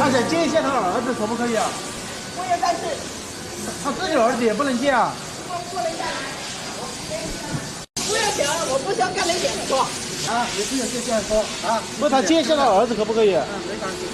大姐接一下他儿子可不可以啊？我也在这。他自己的儿子也不能接啊。我不能下来。不要想，我不想跟你演说。也不想这样说啊。不，他接一下他儿子可不可以？没关系。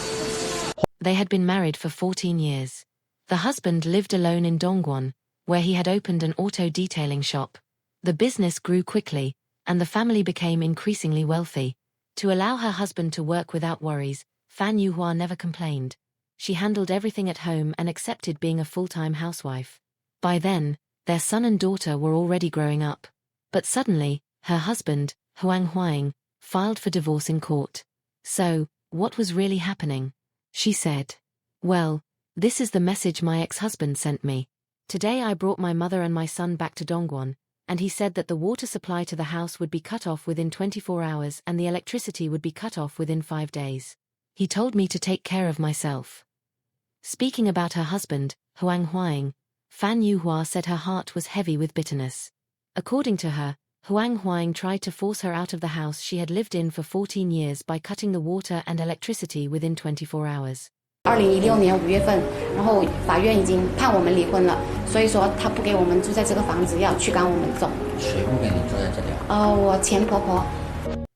They had been married for 14 years. The husband lived alone in Dongguan, where he had opened an auto detailing shop. The business grew quickly, and the family became increasingly wealthy. To allow her husband to work without worries, Fan Yuan never complained. She handled everything at home and accepted being a full-time housewife. By then, their son and daughter were already growing up. But suddenly, her husband, Huang Huang, filed for divorce in court. So, what was really happening? She said, "Well, this is the message my ex-husband sent me. Today I brought my mother and my son back to Dongguan, and he said that the water supply to the house would be cut off within 24 hours and the electricity would be cut off within 5 days. He told me to take care of myself." Speaking about her husband, Huang Huang, Fan Yuhua said her heart was heavy with bitterness. According to her, Huang Huang tried to force her out of the house she had lived in for 14 years by cutting the water and electricity within 24 hours. 2016年5月份，然后法院已经判我们离婚了，所以说他不给我们住在这个房子，要驱赶我们走。谁不给你住在这里？我前婆婆。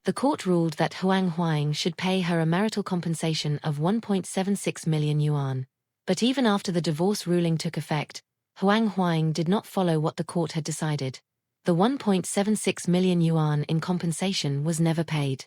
The court ruled that Huang Huang should pay her a marital compensation of 1.76 million yuan. But even after the divorce ruling took effect, Huang Huang did not follow what the court had decided. The 1.76 million yuan in compensation was never paid.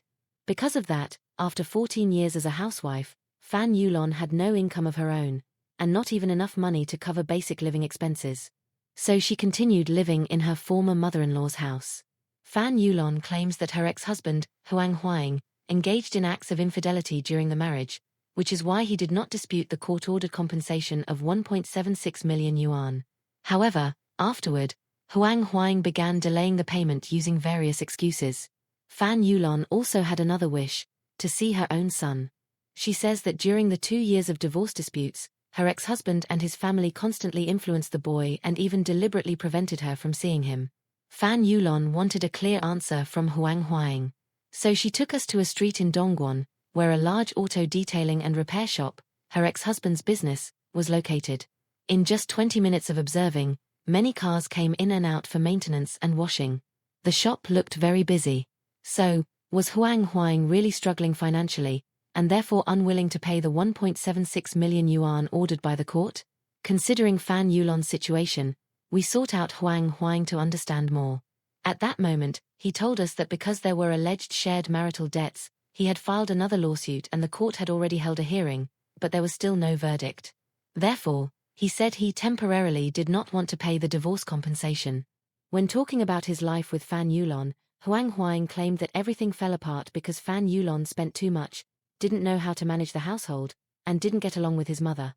Because of that, after 14 years as a housewife, Fan Yulan had no income of her own, and not even enough money to cover basic living expenses. So she continued living in her former mother-in-law's house. Fan Yulan claims that her ex-husband, Huang Huang, engaged in acts of infidelity during the marriage, which is why he did not dispute the court-ordered compensation of 1.76 million yuan. However, afterward, Huang Huang began delaying the payment using various excuses. Fan Yulan also had another wish, to see her own son. She says that during the 2 years of divorce disputes, her ex-husband and his family constantly influenced the boy and even deliberately prevented her from seeing him. Fan Yulan wanted a clear answer from Huang Huang. So she took us to a street in Dongguan, where a large auto detailing and repair shop, her ex-husband's business, was located. In just 20 minutes of observing, many cars came in and out for maintenance and washing. The shop looked very busy. So, was Huang Huang really struggling financially, and therefore unwilling to pay the 1.76 million yuan ordered by the court? Considering Fan Yulan's situation, we sought out Huang Huang to understand more. At that moment, he told us that because there were alleged shared marital debts, he had filed another lawsuit and the court had already held a hearing, but there was still no verdict. Therefore, he said he temporarily did not want to pay the divorce compensation. When talking about his life with Fan Yulan, Huang Huang claimed that everything fell apart because Fan Yulan spent too much, didn't know how to manage the household, and didn't get along with his mother.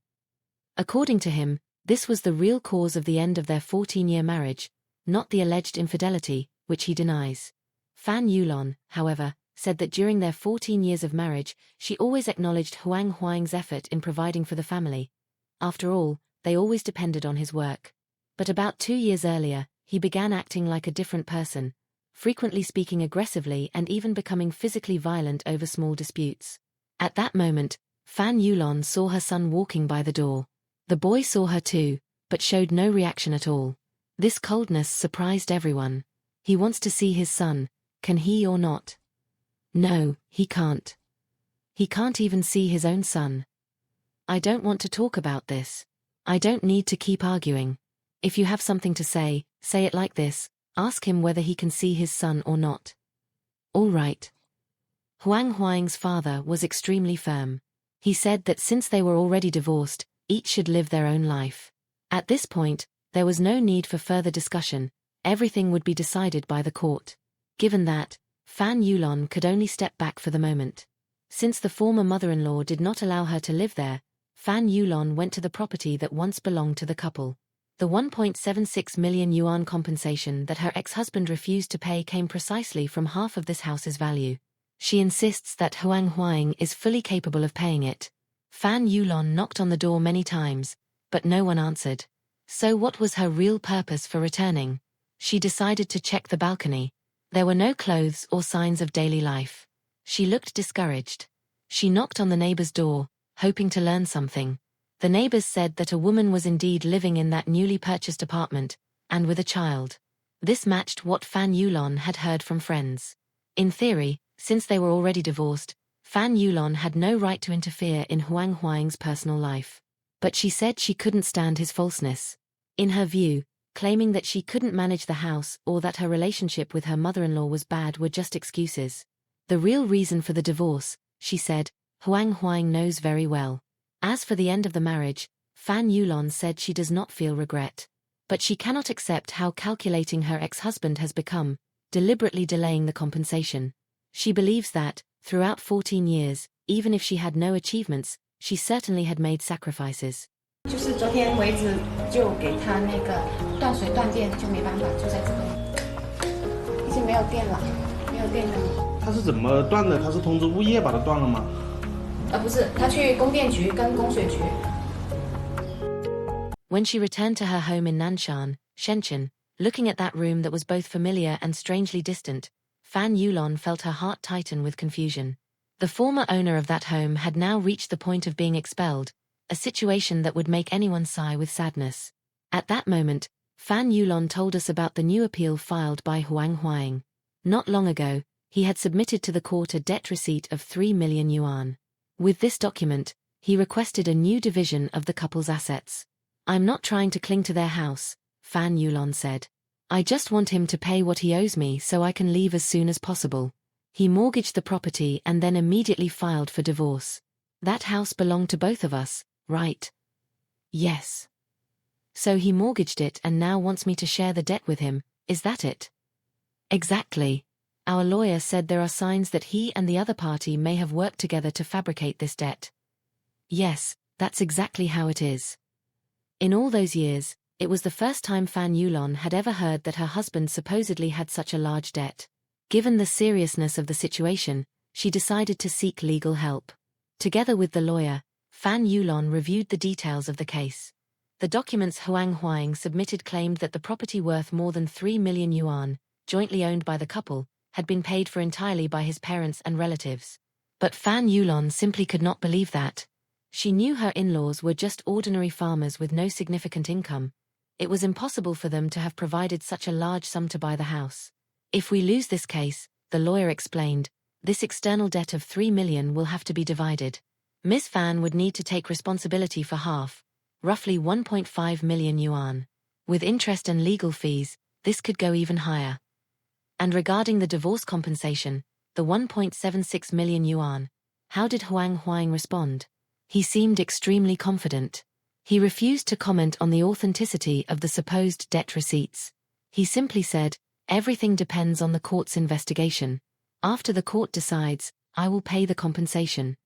According to him, this was the real cause of the end of their 14-year marriage, not the alleged infidelity, which he denies. Fan Yulan, however, said that during their 14 years of marriage, she always acknowledged Huang Huang's effort in providing for the family. After all, they always depended on his work. But about 2 years earlier, he began acting like a different person, frequently speaking aggressively and even becoming physically violent over small disputes. At that moment, Fan Yulan saw her son walking by the door. The boy saw her too, but showed no reaction at all. This coldness surprised everyone. He wants to see his son, can he or not? No, he can't. He can't even see his own son. I don't want to talk about this. I don't need to keep arguing. If you have something to say it like this, ask him whether he can see his son or not. All right. Huang Huang's father was extremely firm. He said that since they were already divorced, each should live their own life. At this point, there was no need for further discussion, everything would be decided by the court. Given that, Fan Yulan could only step back for the moment. Since the former mother-in-law did not allow her to live there, Fan Yulan went to the property that once belonged to the couple. The 1.76 million yuan compensation that her ex-husband refused to pay came precisely from half of this house's value. She insists that Huang Huang is fully capable of paying it. Fan Yulan knocked on the door many times, but no one answered. So what was her real purpose for returning? She decided to check the balcony. There were no clothes or signs of daily life. She looked discouraged. She knocked on the neighbor's door, hoping to learn something. The neighbors said that a woman was indeed living in that newly purchased apartment, and with a child. This matched what Fan Yulan had heard from friends. In theory, since they were already divorced, Fan Yulan had no right to interfere in Huang Huang's personal life. But she said she couldn't stand his falseness. In her view, claiming that she couldn't manage the house or that her relationship with her mother-in-law was bad were just excuses. The real reason for the divorce, she said, Huang Huang knows very well. As for the end of the marriage, Fan Yulan said she does not feel regret. But she cannot accept how calculating her ex-husband has become, deliberately delaying the compensation. She believes that, throughout 14 years, even if she had no achievements, she certainly had made sacrifices. 就是昨天为止就给他那个断水断电，就没办法住在这个，已经没有电了，没有电了。他是怎么断的？他是通知物业把它断了吗？不是，他去供电局跟供水局。When she returned to her home in Nanshan, Shenzhen, looking at that room that was both familiar and strangely distant, Fan Yulan felt her heart tighten with confusion. The former owner of that home had now reached the point of being expelled, a situation that would make anyone sigh with sadness. At that moment, Fan Yulan told us about the new appeal filed by Huang Huang. Not long ago, he had submitted to the court a debt receipt of 3 million yuan. With this document, he requested a new division of the couple's assets. I'm not trying to cling to their house, Fan Yulan said. I just want him to pay what he owes me so I can leave as soon as possible. He mortgaged the property and then immediately filed for divorce. That house belonged to both of us, right? Yes. So he mortgaged it and now wants me to share the debt with him, is that it? Exactly. Our lawyer said there are signs that he and the other party may have worked together to fabricate this debt. Yes, that's exactly how it is. In all those years, it was the first time Fan Yulan had ever heard that her husband supposedly had such a large debt. Given the seriousness of the situation, she decided to seek legal help. Together with the lawyer, Fan Yulan reviewed the details of the case. The documents Huang Huang submitted claimed that the property worth more than 3 million yuan, jointly owned by the couple, had been paid for entirely by his parents and relatives. But Fan Yulan simply could not believe that. She knew her in-laws were just ordinary farmers with no significant income. It was impossible for them to have provided such a large sum to buy the house. If we lose this case, the lawyer explained, this external debt of 3 million will have to be divided. Ms. Fan would need to take responsibility for half, roughly 1.5 million yuan. With interest and legal fees, this could go even higher. And regarding the divorce compensation, the 1.76 million yuan, how did Huang Huang respond? He seemed extremely confident. He refused to comment on the authenticity of the supposed debt receipts. He simply said, everything depends on the court's investigation. After the court decides, I will pay the compensation.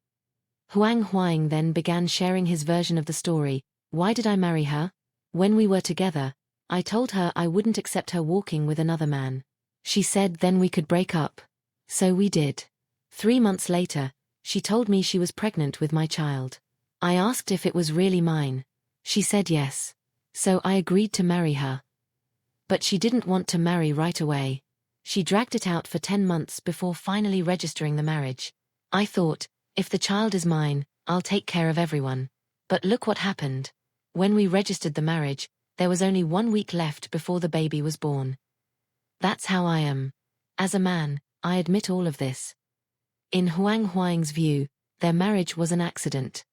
Huang Huang then began sharing his version of the story. Why did I marry her? When we were together, I told her I wouldn't accept her walking with another man. She said then we could break up. So we did. 3 months later, she told me she was pregnant with my child. I asked if it was really mine. She said yes. So I agreed to marry her. But she didn't want to marry right away. She dragged it out for 10 months before finally registering the marriage. I thought, if the child is mine, I'll take care of everyone. But look what happened. When we registered the marriage, there was only 1 week left before the baby was born. That's how I am. As a man, I admit all of this. In Huang Huang's view, their marriage was an accident.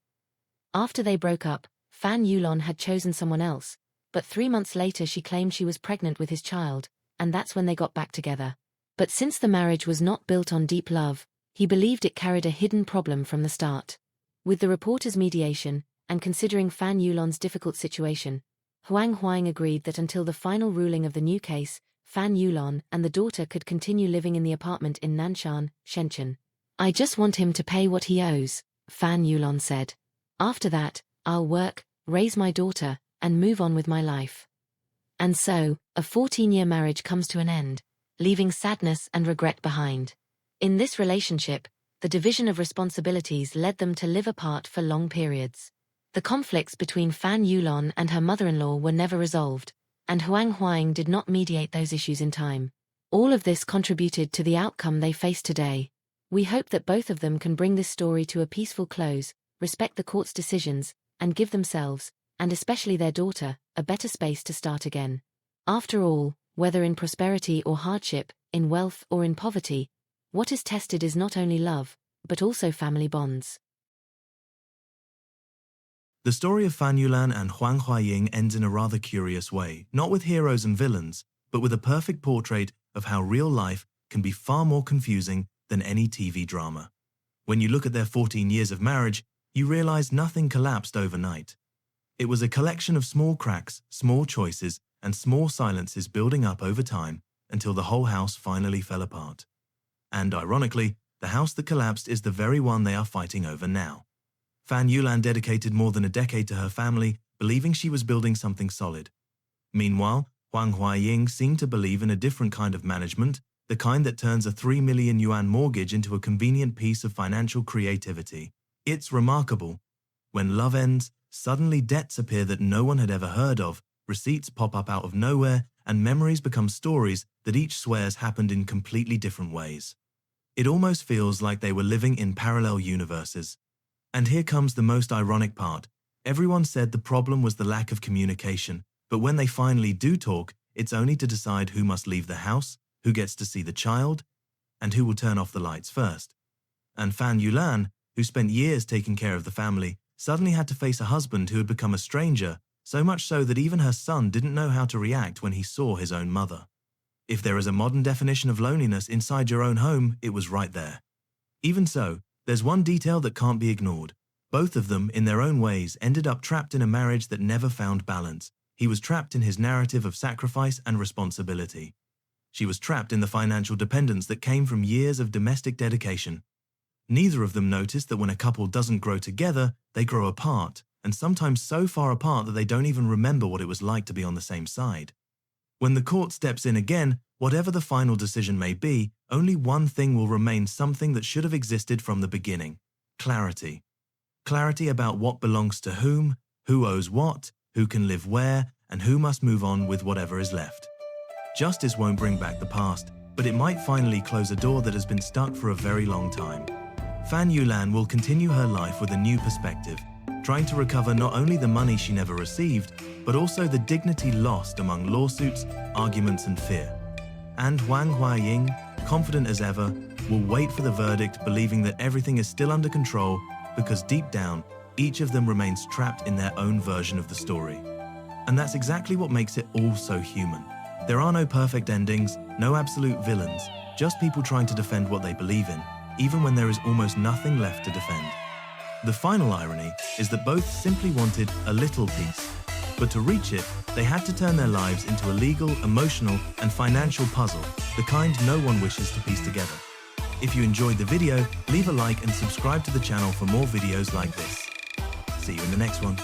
After they broke up, Fan Yulan had chosen someone else, but 3 months later she claimed she was pregnant with his child, and that's when they got back together. But since the marriage was not built on deep love, he believed it carried a hidden problem from the start. With the reporter's mediation, and considering Fan Yulan's difficult situation, Huang Huang agreed that until the final ruling of the new case, Fan Yulan and the daughter could continue living in the apartment in Nanshan, Shenzhen. I just want him to pay what he owes, Fan Yulan said. After that, I'll work, raise my daughter, and move on with my life. And so, a 14-year marriage comes to an end, leaving sadness and regret behind. In this relationship, the division of responsibilities led them to live apart for long periods. The conflicts between Fan Yulan and her mother-in-law were never resolved, and Huang Huang did not mediate those issues in time. All of this contributed to the outcome they face today. We hope that both of them can bring this story to a peaceful close, respect the court's decisions, and give themselves, and especially their daughter, a better space to start again. After all, whether in prosperity or hardship, in wealth or in poverty, what is tested is not only love, but also family bonds. The story of Fan Yulan and Huang Huaying ends in a rather curious way, not with heroes and villains, but with a perfect portrait of how real life can be far more confusing than any TV drama. When you look at their 14 years of marriage, you realize nothing collapsed overnight. It was a collection of small cracks, small choices, and small silences building up over time until the whole house finally fell apart. And ironically, the house that collapsed is the very one they are fighting over now. Fan Yulan dedicated more than a decade to her family, believing she was building something solid. Meanwhile, Huang Huaying seemed to believe in a different kind of management, the kind that turns a 3 million yuan mortgage into a convenient piece of financial creativity. It's remarkable. When love ends, suddenly debts appear that no one had ever heard of, receipts pop up out of nowhere, and memories become stories that each swears happened in completely different ways. It almost feels like they were living in parallel universes. And here comes the most ironic part. Everyone said the problem was the lack of communication, but when they finally do talk, it's only to decide who must leave the house, who gets to see the child, and who will turn off the lights first. And Fan Yulan, who spent years taking care of the family, suddenly had to face a husband who had become a stranger, so much so that even her son didn't know how to react when he saw his own mother. If there is a modern definition of loneliness inside your own home, it was right there. Even so, there's one detail that can't be ignored. Both of them, in their own ways, ended up trapped in a marriage that never found balance. He was trapped in his narrative of sacrifice and responsibility. She was trapped in the financial dependence that came from years of domestic dedication. Neither of them noticed that when a couple doesn't grow together, they grow apart, and sometimes so far apart that they don't even remember what it was like to be on the same side. When the court steps in again, whatever the final decision may be, only one thing will remain, something that should have existed from the beginning: clarity. Clarity about what belongs to whom, who owes what, who can live where, and who must move on with whatever is left. Justice won't bring back the past, but it might finally close a door that has been stuck for a very long time. Fan Yulan will continue her life with a new perspective, trying to recover not only the money she never received, but also the dignity lost among lawsuits, arguments, and fear. And Huang Huaying, confident as ever, will wait for the verdict, believing that everything is still under control, because deep down, each of them remains trapped in their own version of the story. And that's exactly what makes it all so human. There are no perfect endings, no absolute villains, just people trying to defend what they believe in, even when there is almost nothing left to defend. The final irony is that both simply wanted a little peace, but to reach it, they had to turn their lives into a legal, emotional, and financial puzzle, the kind no one wishes to piece together. If you enjoyed the video, leave a like and subscribe to the channel for more videos like this. See you in the next one.